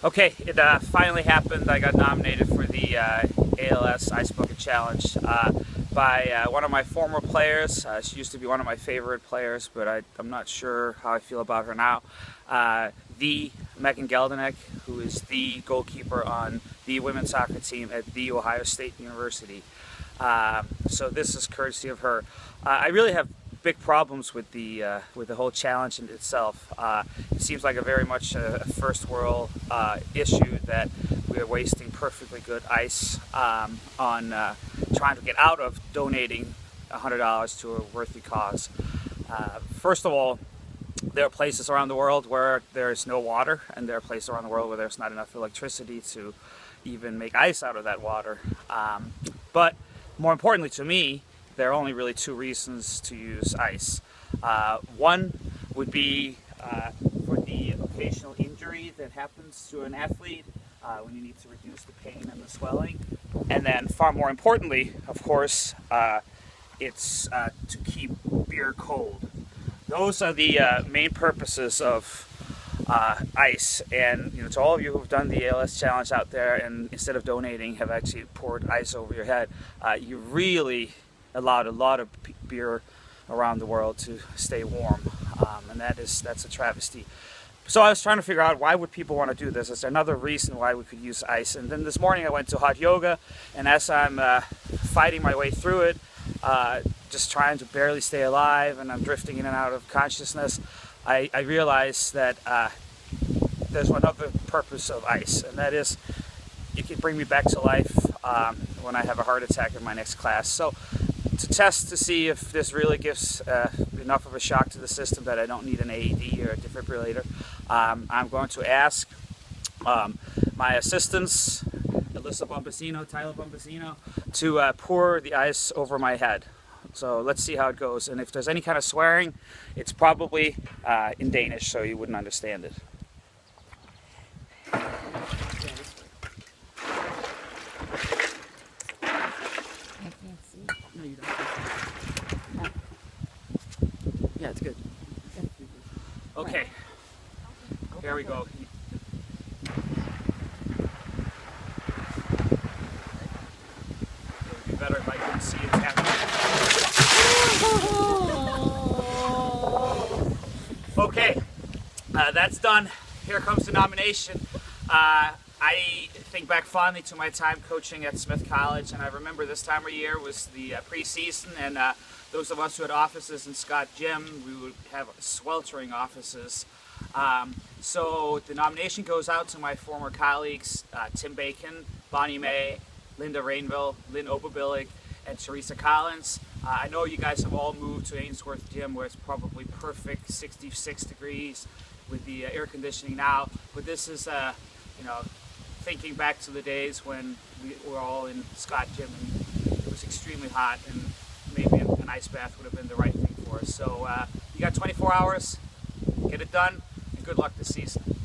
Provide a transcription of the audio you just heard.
Okay, it finally happened. I got nominated for the ALS Ice Bucket Challenge by one of my former players. She used to be one of my favorite players, but I'm not sure how I feel about her now. The Megan Geldenek, who is the goalkeeper on the women's soccer team at the Ohio State University. So this is courtesy of her. I really have big problems with the whole challenge in itself. It seems like a very much a first world issue that we are wasting perfectly good ice on trying to get out of donating $100 to a worthy cause. First of all, there are places around the world where there's no water, and there are places around the world where there's not enough electricity to even make ice out of that water. But more importantly to me, there are only really two reasons to use ice. One would be for the occasional injury that happens to an athlete when you need to reduce the pain and the swelling. And then far more importantly, of course, it's to keep beer cold. Those are the main purposes of ice. And to all of you who've done the ALS challenge out there and instead of donating have actually poured ice over your head, you really allowed a lot of beer around the world to stay warm, and that's a travesty. So I was trying to figure out, why would people want to do this? Is there another reason why we could use ice? And then this morning I went to hot yoga, and as I'm fighting my way through it, just trying to barely stay alive, and I'm drifting in and out of consciousness, I realized that there's another purpose of ice, and that is it can bring me back to life when I have a heart attack in my next class. So to test to see if this really gives enough of a shock to the system that I don't need an AED or a defibrillator, I'm going to ask my assistants, Alyssa Bombasino, Tyler Bombasino, to pour the ice over my head. So let's see how it goes. And if there's any kind of swearing, it's probably in Danish, so you wouldn't understand it. No, you don't. Yeah, it's good. Okay, here we go. It would be better if I couldn't see it happening. Okay, that's done. Here comes the nomination. I think back fondly to my time coaching at Smith College, and I remember this time of year was the preseason, and those of us who had offices in Scott Gym, we would have sweltering offices. So the nomination goes out to my former colleagues, Tim Bacon, Bonnie May, Linda Rainville, Lynn Oberbillig, and Teresa Collins. I know you guys have all moved to Ainsworth Gym, where it's probably perfect 66 degrees with the air conditioning now, but this is thinking back to the days when we were all in Scott Gym and it was extremely hot, and maybe an ice bath would have been the right thing for us. So you got 24 hours, get it done, and good luck this season.